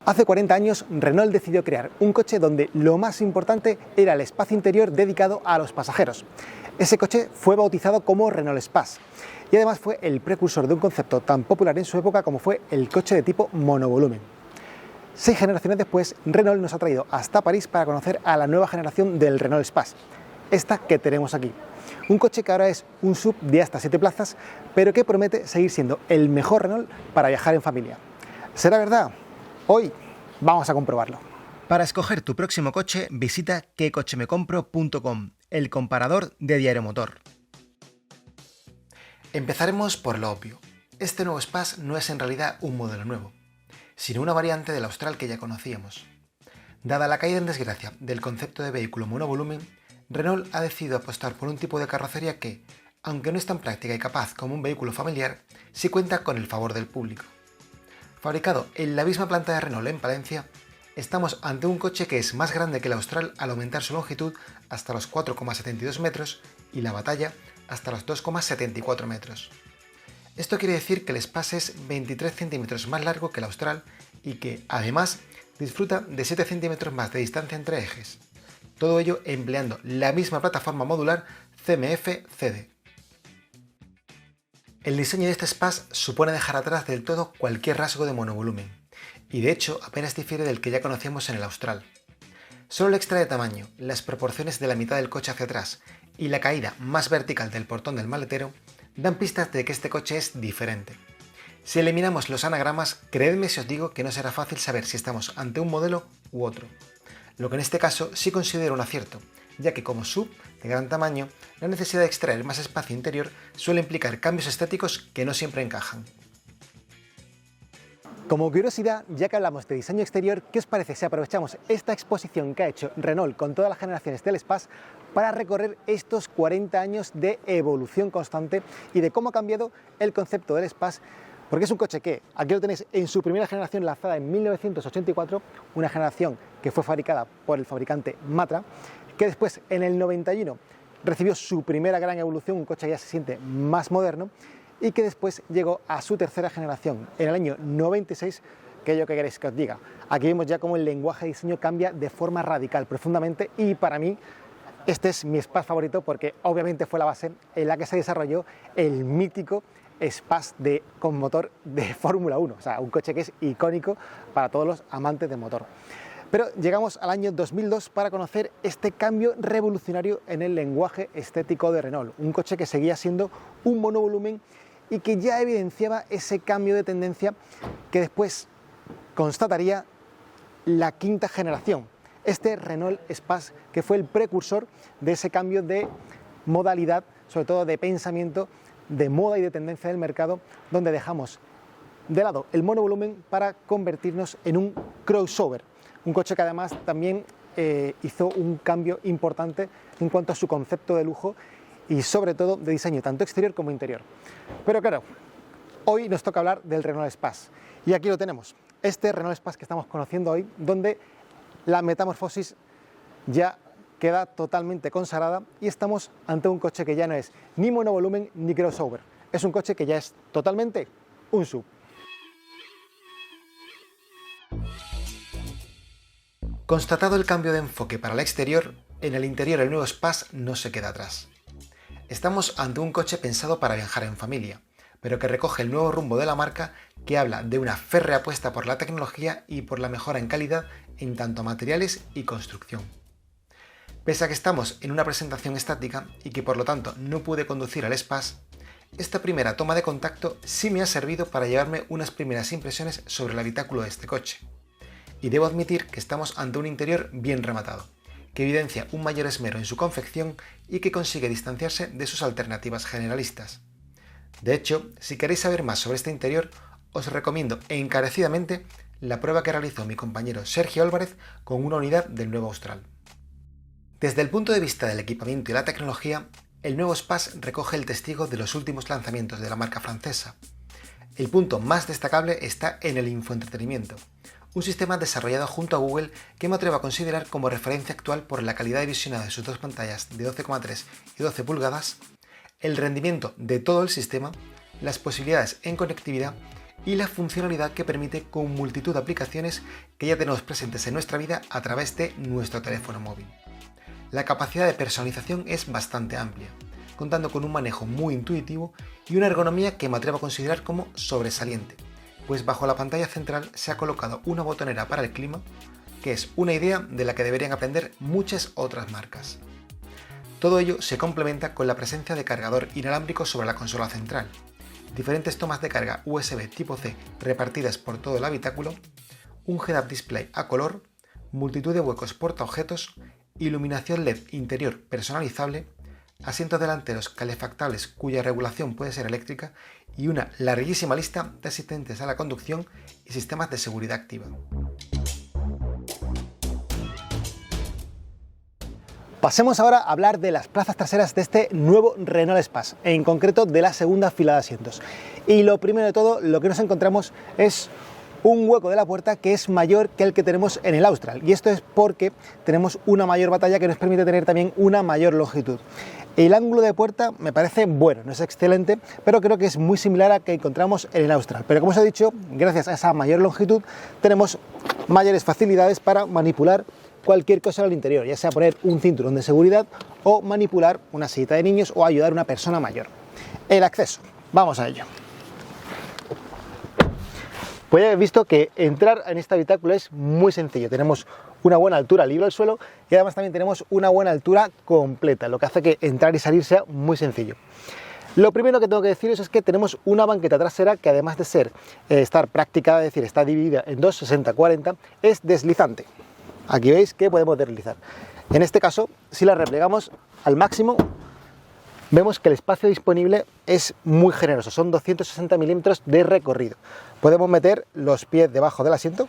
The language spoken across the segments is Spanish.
Hace 40 años, Renault decidió crear un coche donde lo más importante era el espacio interior dedicado a los pasajeros. Ese coche fue bautizado como Renault Espace y además fue el precursor de un concepto tan popular en su época como fue el coche de tipo monovolumen. 6 generaciones después, Renault nos ha traído hasta París para conocer a la nueva generación del Renault Espace, esta que tenemos aquí. Un coche que ahora es un SUV de hasta 7 plazas, pero que promete seguir siendo el mejor Renault para viajar en familia. ¿Será verdad? Hoy vamos a comprobarlo. Para escoger tu próximo coche, visita quecochemecompro.com, el comparador de Diario Motor. Empezaremos por lo obvio. Este nuevo Espace no es en realidad un modelo nuevo, sino una variante del Austral que ya conocíamos. Dada la caída en desgracia del concepto de vehículo monovolumen, Renault ha decidido apostar por un tipo de carrocería que, aunque no es tan práctica y capaz como un vehículo familiar, sí cuenta con el favor del público. Fabricado en la misma planta de Renault en Palencia, estamos ante un coche que es más grande que el Austral al aumentar su longitud hasta los 4,72 metros y la batalla hasta los 2,74 metros. Esto quiere decir que el Espace es 23 centímetros más largo que el Austral y que, además, disfruta de 7 centímetros más de distancia entre ejes. Todo ello empleando la misma plataforma modular CMF-CD. El diseño de este Espace supone dejar atrás del todo cualquier rasgo de monovolumen, y de hecho apenas difiere del que ya conocíamos en el Austral. Solo el extra de tamaño, las proporciones de la mitad del coche hacia atrás y la caída más vertical del portón del maletero dan pistas de que este coche es diferente. Si eliminamos los anagramas, creedme si os digo que no será fácil saber si estamos ante un modelo u otro, lo que en este caso sí considero un acierto, ya que como SUV de gran tamaño, la necesidad de extraer más espacio interior suele implicar cambios estéticos que no siempre encajan. Como curiosidad, ya que hablamos de diseño exterior, ¿qué os parece si aprovechamos esta exposición que ha hecho Renault con todas las generaciones del Espace para recorrer estos 40 años de evolución constante y de cómo ha cambiado el concepto del Espace? Porque es un coche que, aquí lo tenéis, en su primera generación lanzada en 1984, una generación que fue fabricada por el fabricante Matra, que después en el 91 recibió su primera gran evolución, un coche que ya se siente más moderno, y que después llegó a su tercera generación en el año 96, que yo que queréis que os diga. Aquí vemos ya cómo el lenguaje de diseño cambia de forma radical, profundamente, y para mí este es mi Espace favorito porque obviamente fue la base en la que se desarrolló el mítico Espace con motor de Fórmula 1, o sea, un coche que es icónico para todos los amantes del motor. Pero llegamos al año 2002 para conocer este cambio revolucionario en el lenguaje estético de Renault, un coche que seguía siendo un monovolumen y que ya evidenciaba ese cambio de tendencia que después constataría la quinta generación, este Renault Espace, que fue el precursor de ese cambio de modalidad, sobre todo de pensamiento, de moda y de tendencia del mercado, donde dejamos de lado el monovolumen para convertirnos en un crossover. Un coche que además también hizo un cambio importante en cuanto a su concepto de lujo y sobre todo de diseño, tanto exterior como interior. Pero claro, hoy nos toca hablar del Renault Espace y aquí lo tenemos, este Renault Espace que estamos conociendo hoy, donde la metamorfosis ya queda totalmente consagrada y estamos ante un coche que ya no es ni monovolumen ni crossover, es un coche que ya es totalmente un SUV. Constatado el cambio de enfoque para el exterior, en el interior el nuevo Espace no se queda atrás. Estamos ante un coche pensado para viajar en familia, pero que recoge el nuevo rumbo de la marca, que habla de una férrea apuesta por la tecnología y por la mejora en calidad en tanto a materiales y construcción. Pese a que estamos en una presentación estática y que por lo tanto no pude conducir al Espace, esta primera toma de contacto sí me ha servido para llevarme unas primeras impresiones sobre el habitáculo de este coche. Y debo admitir que estamos ante un interior bien rematado, que evidencia un mayor esmero en su confección y que consigue distanciarse de sus alternativas generalistas. De hecho, si queréis saber más sobre este interior, os recomiendo encarecidamente la prueba que realizó mi compañero Sergio Álvarez con una unidad del nuevo Austral. Desde el punto de vista del equipamiento y la tecnología, el nuevo Espace recoge el testigo de los últimos lanzamientos de la marca francesa. El punto más destacable está en el infoentretenimiento, un sistema desarrollado junto a Google que me atrevo a considerar como referencia actual por la calidad de visionado de sus dos pantallas de 12,3 y 12 pulgadas, el rendimiento de todo el sistema, las posibilidades en conectividad y la funcionalidad que permite con multitud de aplicaciones que ya tenemos presentes en nuestra vida a través de nuestro teléfono móvil. La capacidad de personalización es bastante amplia, contando con un manejo muy intuitivo y una ergonomía que me atrevo a considerar como sobresaliente, pues bajo la pantalla central se ha colocado una botonera para el clima, que es una idea de la que deberían aprender muchas otras marcas. Todo ello se complementa con la presencia de cargador inalámbrico sobre la consola central, diferentes tomas de carga USB tipo C repartidas por todo el habitáculo, un head-up display a color, multitud de huecos portaobjetos, iluminación LED interior personalizable, asientos delanteros calefactables cuya regulación puede ser eléctrica y una larguísima lista de asistentes a la conducción y sistemas de seguridad activa. Pasemos ahora a hablar de las plazas traseras de este nuevo Renault Espace, en concreto de la segunda fila de asientos. Y lo primero de todo, lo que nos encontramos es un hueco de la puerta que es mayor que el que tenemos en el Austral, y esto es porque tenemos una mayor batalla que nos permite tener también una mayor longitud. El ángulo de puerta me parece bueno, no es excelente, pero creo que es muy similar al que encontramos en el Austral. Pero como os he dicho, gracias a esa mayor longitud tenemos mayores facilidades para manipular cualquier cosa al interior, ya sea poner un cinturón de seguridad o manipular una sillita de niños o ayudar a una persona mayor. El acceso, vamos a ello. Pues ya habéis visto que entrar en este habitáculo es muy sencillo. Tenemos una buena altura libre al suelo y además también tenemos una buena altura completa, lo que hace que entrar y salir sea muy sencillo. Lo primero que tengo que deciros es que tenemos una banqueta trasera que, además de estar práctica, es decir, está dividida en dos 60-40, es deslizante. Aquí veis que podemos deslizar. En este caso, si la replegamos al máximo, vemos que el espacio disponible es muy generoso, son 260 milímetros de recorrido. Podemos meter los pies debajo del asiento,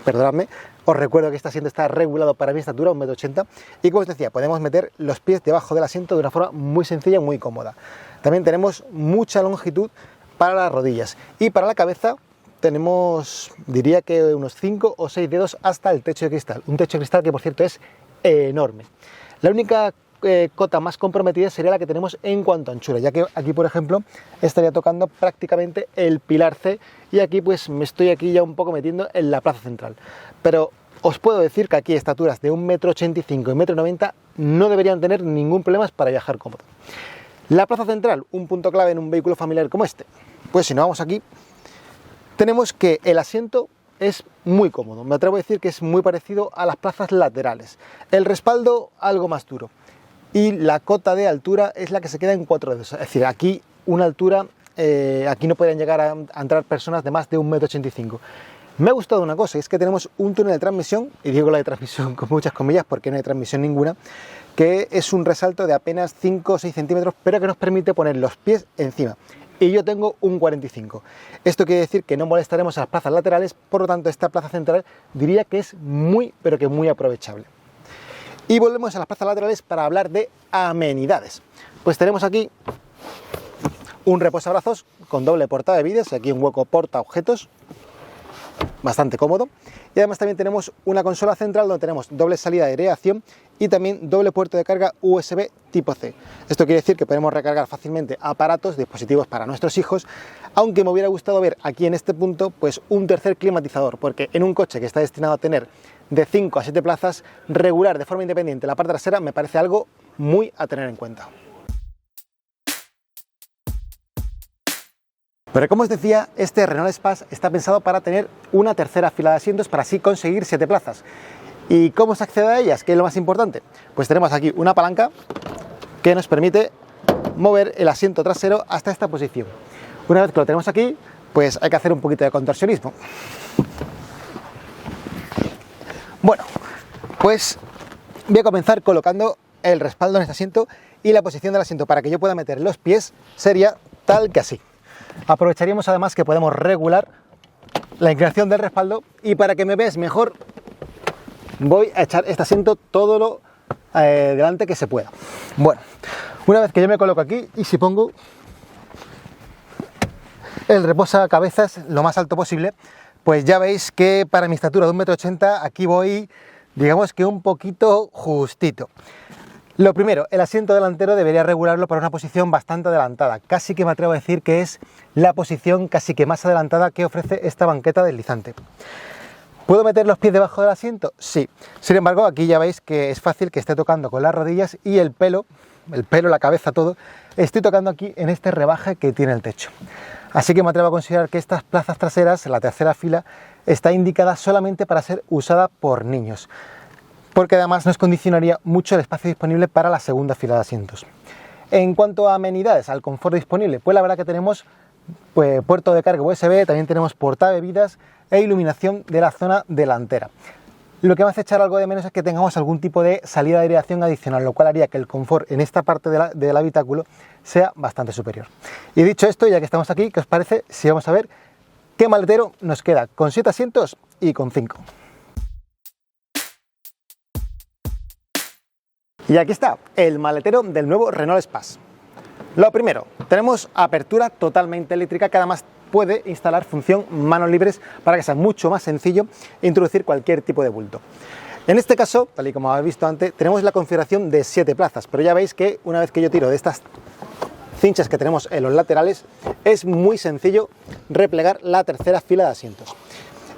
perdonadme, os recuerdo que este asiento está regulado para mi estatura, 1,80 m, y como os decía, podemos meter los pies debajo del asiento de una forma muy sencilla y muy cómoda. También tenemos mucha longitud para las rodillas y para la cabeza tenemos, diría que unos 5 o 6 dedos hasta el techo de cristal, un techo de cristal que por cierto es enorme. La única cota más comprometida sería la que tenemos en cuanto a anchura, ya que aquí por ejemplo estaría tocando prácticamente el pilar C y aquí pues me estoy aquí ya un poco metiendo en la plaza central, pero os puedo decir que aquí estaturas de 1,85 m y 1,90 m no deberían tener ningún problema para viajar cómodo. La plaza central, un punto clave en un vehículo familiar como este, pues si nos vamos aquí tenemos que el asiento es muy cómodo, me atrevo a decir que es muy parecido a las plazas laterales, el respaldo algo más duro y la cota de altura es la que se queda en 4 dedos, es decir, aquí una altura, aquí no podrían llegar a entrar personas de más de 1,85 m. Me ha gustado una cosa, y es que tenemos un túnel de transmisión, y digo la de transmisión con muchas comillas porque no hay transmisión ninguna, que es un resalto de apenas 5 o 6 centímetros, pero que nos permite poner los pies encima. Y yo tengo un 45. Esto quiere decir que no molestaremos a las plazas laterales, por lo tanto esta plaza central diría que es muy, pero que muy aprovechable. Y volvemos a las plazas laterales para hablar de amenidades. Pues tenemos aquí un reposabrazos con doble porta de bebidas, aquí un hueco porta objetos, bastante cómodo. Y además también tenemos una consola central donde tenemos doble salida de aireación y también doble puerto de carga USB tipo C. Esto quiere decir que podemos recargar fácilmente aparatos, dispositivos para nuestros hijos, aunque me hubiera gustado ver aquí en este punto pues un tercer climatizador, porque en un coche que está destinado a tener de 5 a 7 plazas, regular de forma independiente la parte trasera me parece algo muy a tener en cuenta. Pero como os decía, este Renault Espace está pensado para tener una tercera fila de asientos para así conseguir 7 plazas. ¿Y cómo se accede a ellas? ¿Qué es lo más importante? Pues tenemos aquí una palanca que nos permite mover el asiento trasero hasta esta posición. Una vez que lo tenemos aquí, pues hay que hacer un poquito de contorsionismo. Bueno, pues voy a comenzar colocando el respaldo en este asiento y la posición del asiento para que yo pueda meter los pies sería tal que así. Aprovecharíamos además que podemos regular la inclinación del respaldo y para que me veas mejor voy a echar este asiento todo lo delante que se pueda. Bueno, una vez que yo me coloco aquí y si pongo el reposacabezas lo más alto posible, pues ya veis que para mi estatura de 1,80 m aquí voy, digamos que un poquito justito. Lo primero, el asiento delantero debería regularlo para una posición bastante adelantada, casi que me atrevo a decir que es la posición casi que más adelantada que ofrece esta banqueta deslizante. ¿Puedo meter los pies debajo del asiento? Sí. Sin embargo, aquí ya veis que es fácil que esté tocando con las rodillas y el pelo, la cabeza, todo, estoy tocando aquí en este rebaje que tiene el techo. Así que me atrevo a considerar que estas plazas traseras, la tercera fila, está indicada solamente para ser usada por niños, porque además nos condicionaría mucho el espacio disponible para la segunda fila de asientos. En cuanto a amenidades, al confort disponible, pues la verdad que tenemos puerto de carga USB, también tenemos portabebidas e iluminación de la zona delantera. Lo que me hace echar algo de menos es que tengamos algún tipo de salida de aireación adicional, lo cual haría que el confort en esta parte del habitáculo sea bastante superior. Y dicho esto, ya que estamos aquí, ¿qué os parece si vamos a ver qué maletero nos queda con 7 asientos y con 5? Y aquí está, el maletero del nuevo Renault Espace. Lo primero, tenemos apertura totalmente eléctrica que además puede instalar función manos libres para que sea mucho más sencillo introducir cualquier tipo de bulto. En este caso, tal y como habéis visto antes, tenemos la configuración de 7 plazas, pero ya veis que una vez que yo tiro de estas cinchas que tenemos en los laterales, es muy sencillo replegar la tercera fila de asientos.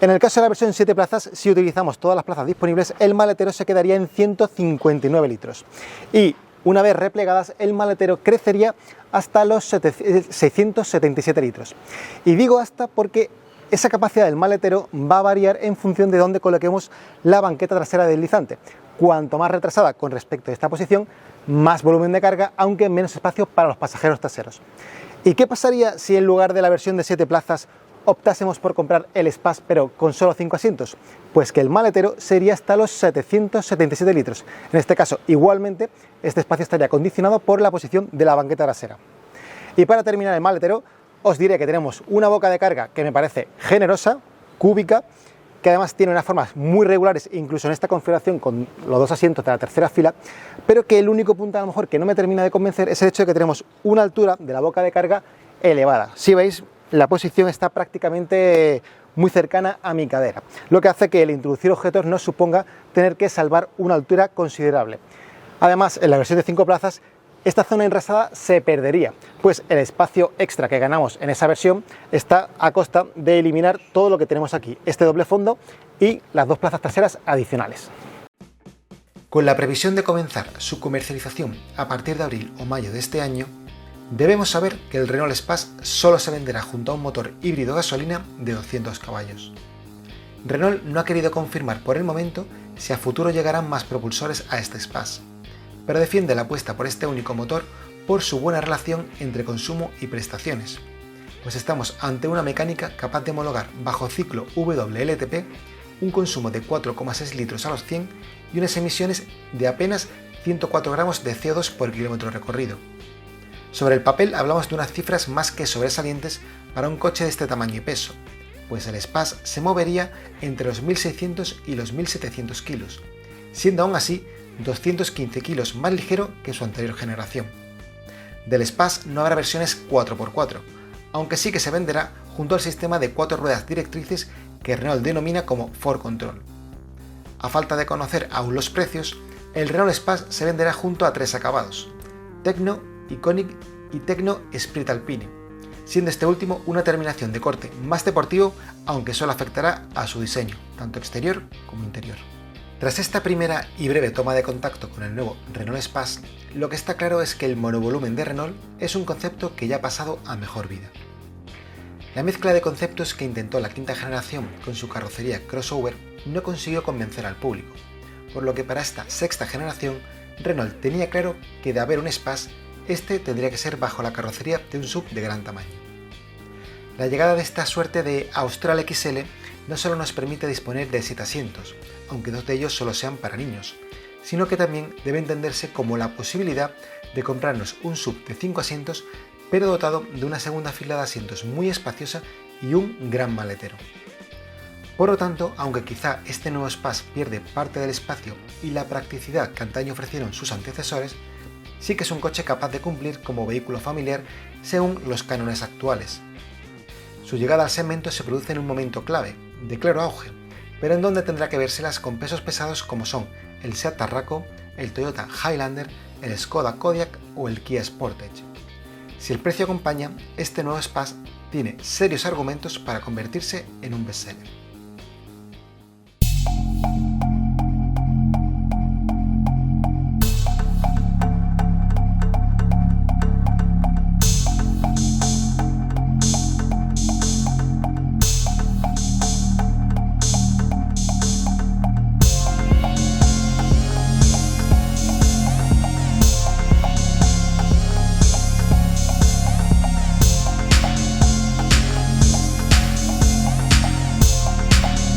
En el caso de la versión 7 plazas, si utilizamos todas las plazas disponibles, el maletero se quedaría en 159 litros. Y una vez replegadas, el maletero crecería hasta los 677 litros. Y digo hasta porque esa capacidad del maletero va a variar en función de dónde coloquemos la banqueta trasera deslizante. Cuanto más retrasada con respecto a esta posición, más volumen de carga, aunque menos espacio para los pasajeros traseros. ¿Y qué pasaría si en lugar de la versión de 7 plazas optásemos por comprar el Espace pero con solo 5 asientos? Pues que el maletero sería hasta los 777 litros. En este caso, igualmente, este espacio estaría condicionado por la posición de la banqueta trasera. Y para terminar el maletero, os diré que tenemos una boca de carga que me parece generosa, cúbica, que además tiene unas formas muy regulares, incluso en esta configuración con los 2 asientos de la tercera fila, pero que el único punto a lo mejor que no me termina de convencer es el hecho de que tenemos una altura de la boca de carga elevada. Si veis, la posición está prácticamente muy cercana a mi cadera, lo que hace que el introducir objetos nos suponga tener que salvar una altura considerable. Además, en la versión de 5 plazas, esta zona enrasada se perdería, pues el espacio extra que ganamos en esa versión está a costa de eliminar todo lo que tenemos aquí, este doble fondo y las 2 plazas traseras adicionales. Con la previsión de comenzar su comercialización a partir de abril o mayo de este año, debemos saber que el Renault Espace solo se venderá junto a un motor híbrido gasolina de 200 caballos. Renault no ha querido confirmar por el momento si a futuro llegarán más propulsores a este Espace, pero defiende la apuesta por este único motor por su buena relación entre consumo y prestaciones, pues estamos ante una mecánica capaz de homologar bajo ciclo WLTP un consumo de 4,6 litros a los 100 y unas emisiones de apenas 104 gramos de CO2 por kilómetro recorrido. Sobre el papel hablamos de unas cifras más que sobresalientes para un coche de este tamaño y peso, pues el Espace se movería entre los 1.600 y los 1.700 kilos, siendo aún así 215 kilos más ligero que su anterior generación. Del Espace no habrá versiones 4x4, aunque sí que se venderá junto al sistema de 4 ruedas directrices que Renault denomina como 4Control. A falta de conocer aún los precios, el Renault Espace se venderá junto a 3 acabados: Tecno, Iconic y Tecno Sprint Alpine, siendo este último una terminación de corte más deportivo, aunque solo afectará a su diseño, tanto exterior como interior. Tras esta primera y breve toma de contacto con el nuevo Renault Espace, lo que está claro es que el monovolumen de Renault es un concepto que ya ha pasado a mejor vida. La mezcla de conceptos que intentó la quinta generación con su carrocería crossover no consiguió convencer al público, por lo que para esta sexta generación Renault tenía claro que de haber un Espace, este tendría que ser bajo la carrocería de un SUV de gran tamaño. La llegada de esta suerte de Austral XL no solo nos permite disponer de 7 asientos, aunque 2 de ellos solo sean para niños, sino que también debe entenderse como la posibilidad de comprarnos un SUV de 5 asientos, pero dotado de una segunda fila de asientos muy espaciosa y un gran maletero. Por lo tanto, aunque quizá este nuevo Espace pierde parte del espacio y la practicidad que antaño ofrecieron sus antecesores, sí que es un coche capaz de cumplir como vehículo familiar según los cánones actuales. Su llegada al segmento se produce en un momento clave, de claro auge, pero en donde tendrá que vérselas con pesos pesados como son el Seat Tarraco, el Toyota Highlander el Skoda Kodiaq o el Kia Sportage. Si el precio acompaña, este nuevo Espace tiene serios argumentos para convertirse en un bestseller.